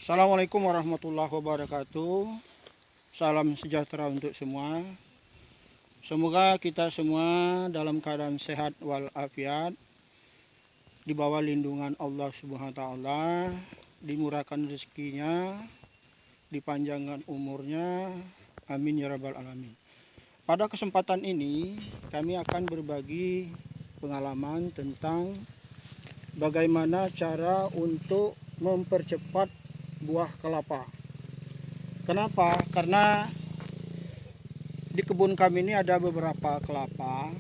Assalamualaikum warahmatullahi wabarakatuh. Salam sejahtera untuk semua. Semoga kita semua dalam keadaan sehat walafiat, di bawah lindungan Allah Subhanahu wa taala, dimurahkan rezekinya, dipanjangkan umurnya. Amin ya rabbal alamin. Pada kesempatan ini kami akan berbagi pengalaman tentang bagaimana cara untuk mempercepat buah kelapa. Kenapa? Karena di kebun kami ini ada beberapa kelapa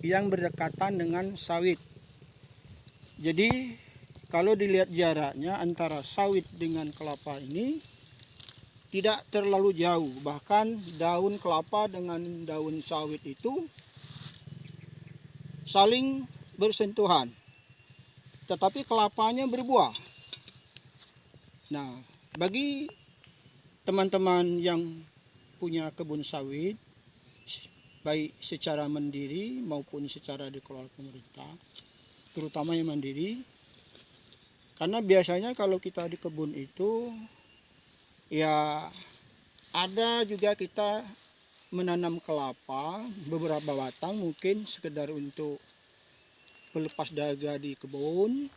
yang berdekatan dengan sawit. Jadi kalau dilihat jaraknya antara sawit dengan kelapa ini tidak terlalu jauh. Bahkan daun kelapa dengan daun sawit itu saling bersentuhan. Tetapi kelapanya berbuah. Nah, bagi teman-teman yang punya kebun sawit, baik secara mandiri maupun secara dikelola pemerintah, terutama yang mandiri, karena biasanya kalau kita di kebun itu, ya ada juga kita menanam kelapa, beberapa batang mungkin sekedar untuk pelepas dahaga di kebun.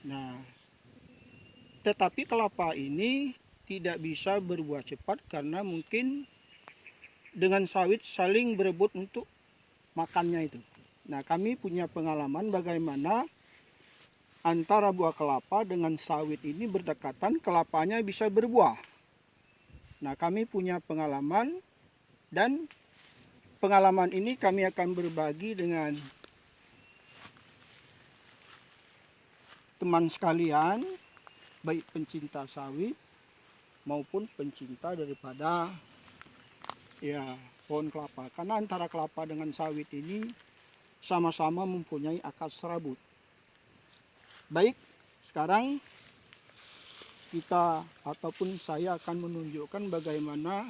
Nah, tetapi kelapa ini tidak bisa berbuah cepat karena mungkin dengan sawit saling berebut untuk makannya itu. Nah, kami punya pengalaman bagaimana antara buah kelapa dengan sawit ini berdekatan, kelapanya bisa berbuah. Nah, kami punya pengalaman dan pengalaman ini kami akan berbagi dengan teman sekalian, baik pencinta sawit maupun pencinta daripada pohon kelapa. Karena antara kelapa dengan sawit ini sama-sama mempunyai akar serabut. Baik, sekarang kita ataupun saya akan menunjukkan bagaimana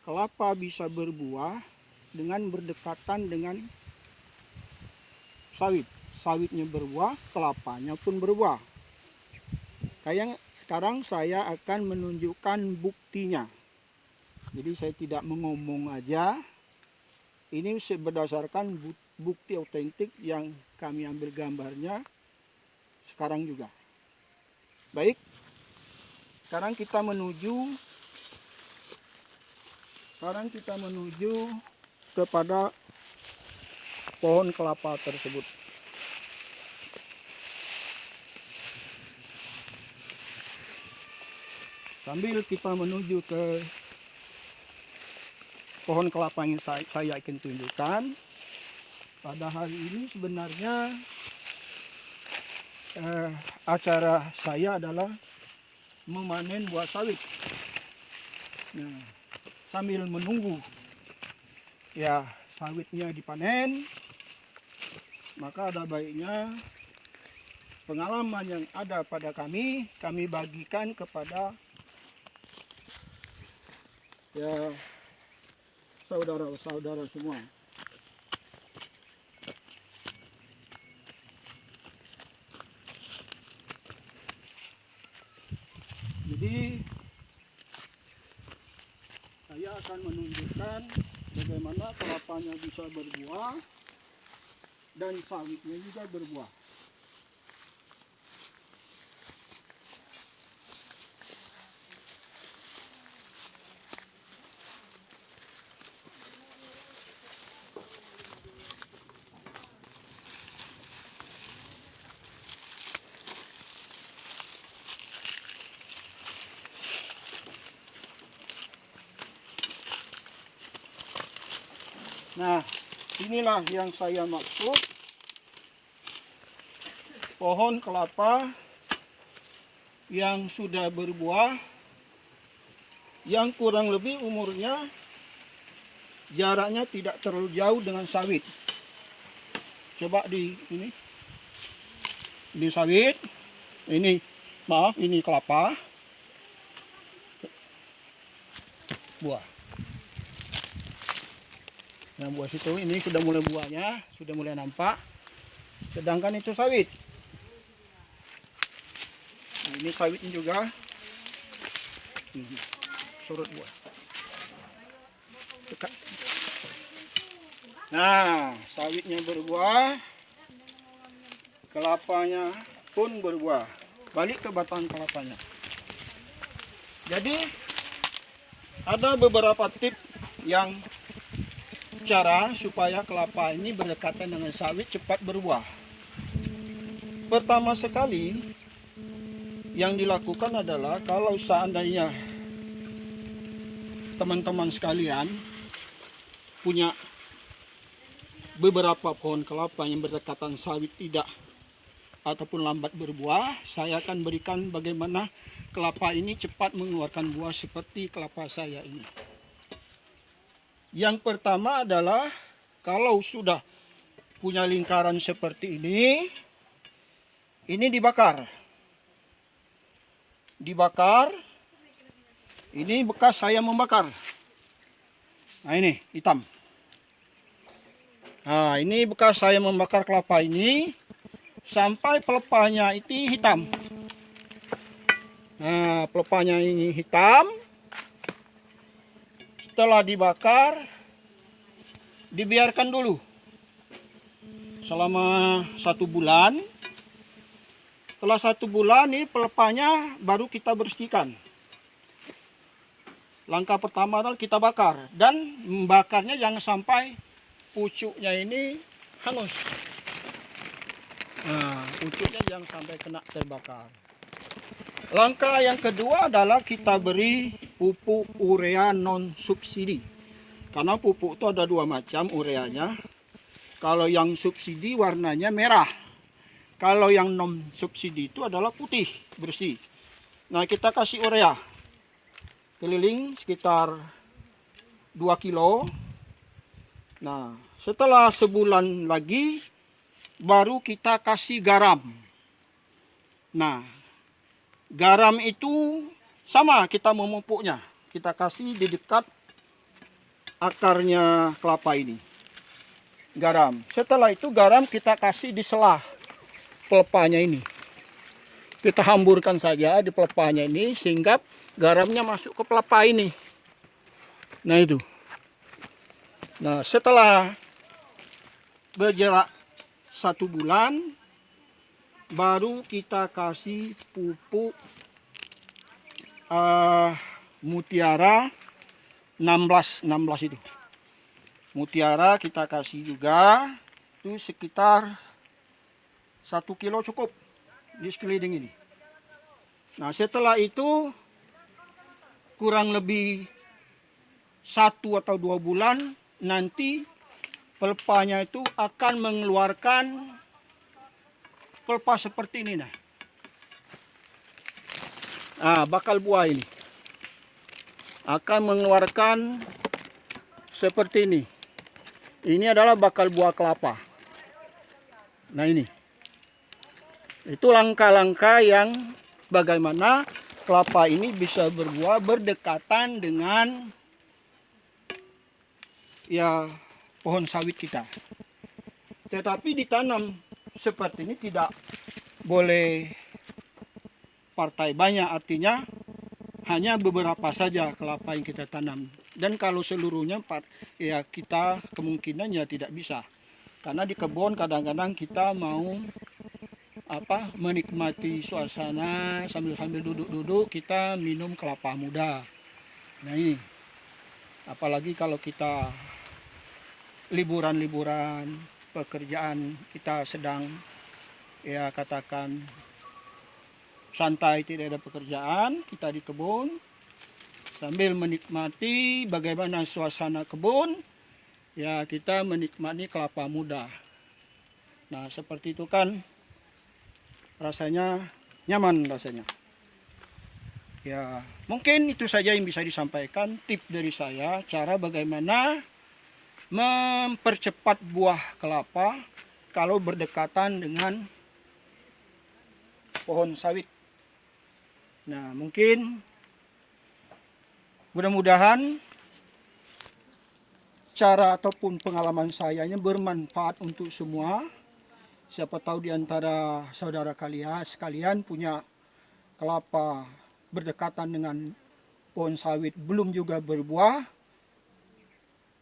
kelapa bisa berbuah dengan berdekatan dengan sawit. Sawitnya berbuah, kelapanya pun berbuah. Kayak sekarang saya akan menunjukkan buktinya. Jadi saya tidak mengomong aja. Ini berdasarkan bukti otentik yang kami ambil gambarnya sekarang juga. Baik, sekarang kita menuju kepada pohon kelapa tersebut. Sambil kita menuju ke pohon kelapa yang saya akan tunjukkan, pada hari ini sebenarnya acara saya adalah memanen buah sawit. Nah, sambil menunggu sawitnya dipanen, maka ada baiknya pengalaman yang ada pada kami bagikan kepada saudara-saudara semua. Jadi saya akan menunjukkan bagaimana kelapanya bisa berbuah dan sawitnya juga berbuah. Nah, inilah yang saya maksud, pohon kelapa yang sudah berbuah, yang kurang lebih umurnya jaraknya tidak terlalu jauh dengan sawit. Coba ini sawit, ini kelapa, buah. Nah, buah situ ini sudah mulai buahnya, sudah mulai nampak. Sedangkan itu sawit. Nah, Ini sawitnya juga. Surut buah. Nah, sawitnya berbuah, kelapanya pun berbuah. Balik ke batang kelapanya. Jadi ada beberapa tips yang cara supaya kelapa ini berdekatan dengan sawit cepat berbuah. Pertama sekali yang dilakukan adalah kalau seandainya teman-teman sekalian punya beberapa pohon kelapa yang berdekatan sawit tidak ataupun lambat berbuah, saya akan berikan bagaimana kelapa ini cepat mengeluarkan buah seperti kelapa saya ini. Yang pertama adalah kalau sudah punya lingkaran seperti ini dibakar. Ini bekas saya membakar. Nah, ini hitam. Nah, ini bekas saya membakar kelapa ini sampai pelepahnya itu hitam. Nah, pelepahnya ini hitam. Setelah dibakar, dibiarkan dulu selama 1 bulan. Setelah 1 bulan ini pelepahnya baru kita bersihkan. Langkah pertama adalah kita bakar, dan membakarnya jangan sampai pucuknya ini hangus. Nah, pucuknya jangan sampai kena terbakar. Langkah yang kedua adalah kita beri pupuk urea non subsidi. Karena pupuk itu ada 2 macam ureanya. Kalau yang subsidi warnanya merah. Kalau yang non subsidi itu adalah putih, bersih. Nah, kita kasih urea keliling sekitar 2 kilo. Nah, setelah sebulan lagi baru kita kasih garam. Nah, garam itu sama kita memupuknya. Kita kasih di dekat akarnya kelapa ini. Garam. Setelah itu garam kita kasih di selah pelepahnya ini. Kita hamburkan saja di pelepahnya ini sehingga garamnya masuk ke pelepah ini. Nah, itu. Nah, setelah berjarak 1 bulan baru kita kasih pupuk Mutiara 16 itu. Mutiara kita kasih juga, itu sekitar 1 kilo cukup di sekeliling ini. Nah, setelah itu kurang lebih 1 atau 2 bulan nanti pelepahnya itu akan mengeluarkan pelepah seperti ini. Nah, bakal buah ini akan mengeluarkan seperti ini. Ini adalah bakal buah kelapa. Nah, ini. Itu langkah-langkah yang bagaimana kelapa ini bisa berbuah berdekatan dengan ya pohon sawit kita. Tetapi ditanam seperti ini tidak boleh partai banyak, artinya hanya beberapa saja kelapa yang kita tanam. Dan kalau seluruhnya ya kita kemungkinan ya tidak bisa. Karena di kebun kadang-kadang kita mau menikmati suasana sambil duduk-duduk kita minum kelapa muda. Nah, ini apalagi kalau kita liburan pekerjaan, kita sedang ya katakan santai, tidak ada pekerjaan, kita di kebun sambil menikmati bagaimana suasana kebun, ya kita menikmati kelapa muda. Nah, seperti itu kan rasanya nyaman rasanya. Ya, mungkin itu saja yang bisa disampaikan tips dari saya, cara bagaimana mempercepat buah kelapa kalau berdekatan dengan pohon sawit. Nah, mungkin mudah-mudahan cara ataupun pengalaman saya ini bermanfaat untuk semua. Siapa tahu di antara saudara kalian sekalian punya kelapa berdekatan dengan pohon sawit belum juga berbuah,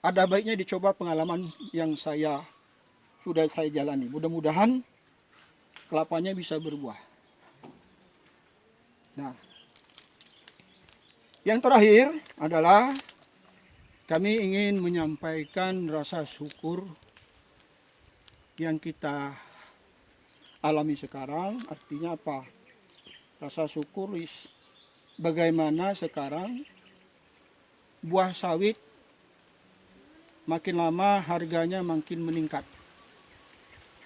ada baiknya dicoba pengalaman yang sudah saya jalani. Mudah-mudahan kelapanya bisa berbuah. Nah, yang terakhir adalah kami ingin menyampaikan rasa syukur yang kita alami sekarang. Artinya apa? Rasa syukur bagaimana sekarang buah sawit makin lama harganya makin meningkat.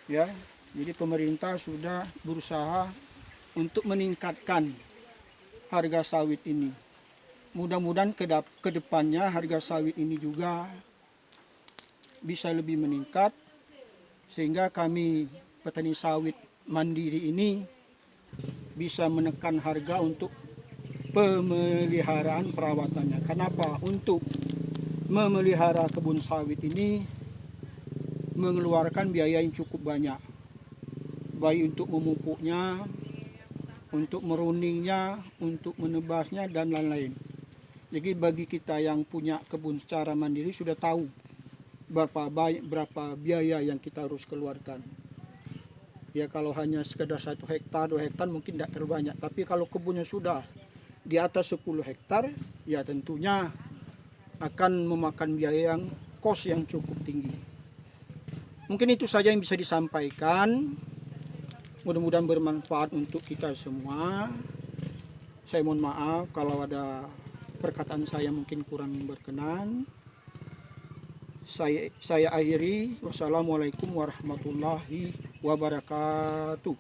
Ya, jadi pemerintah sudah berusaha untuk meningkatkan harga sawit ini. Mudah-mudahan ke depannya harga sawit ini juga bisa lebih meningkat, sehingga kami petani sawit mandiri ini bisa menekan harga untuk pemeliharaan perawatannya. Kenapa? Untuk memelihara kebun sawit ini mengeluarkan biaya yang cukup banyak, baik untuk memupuknya, untuk meruningnya, untuk menebasnya, dan lain-lain. Jadi bagi kita yang punya kebun secara mandiri sudah tahu berapa biaya yang kita harus keluarkan. Ya, kalau hanya sekedar 1 hektar, 2 hektar mungkin tidak terlalu banyak. Tapi kalau kebunnya sudah di atas 10 hektar, ya tentunya akan memakan biaya kos yang cukup tinggi. Mungkin itu saja yang bisa disampaikan. Mudah-mudahan bermanfaat untuk kita semua. Saya mohon maaf kalau ada perkataan saya mungkin kurang berkenan. Saya akhiri. Wassalamualaikum warahmatullahi wabarakatuh.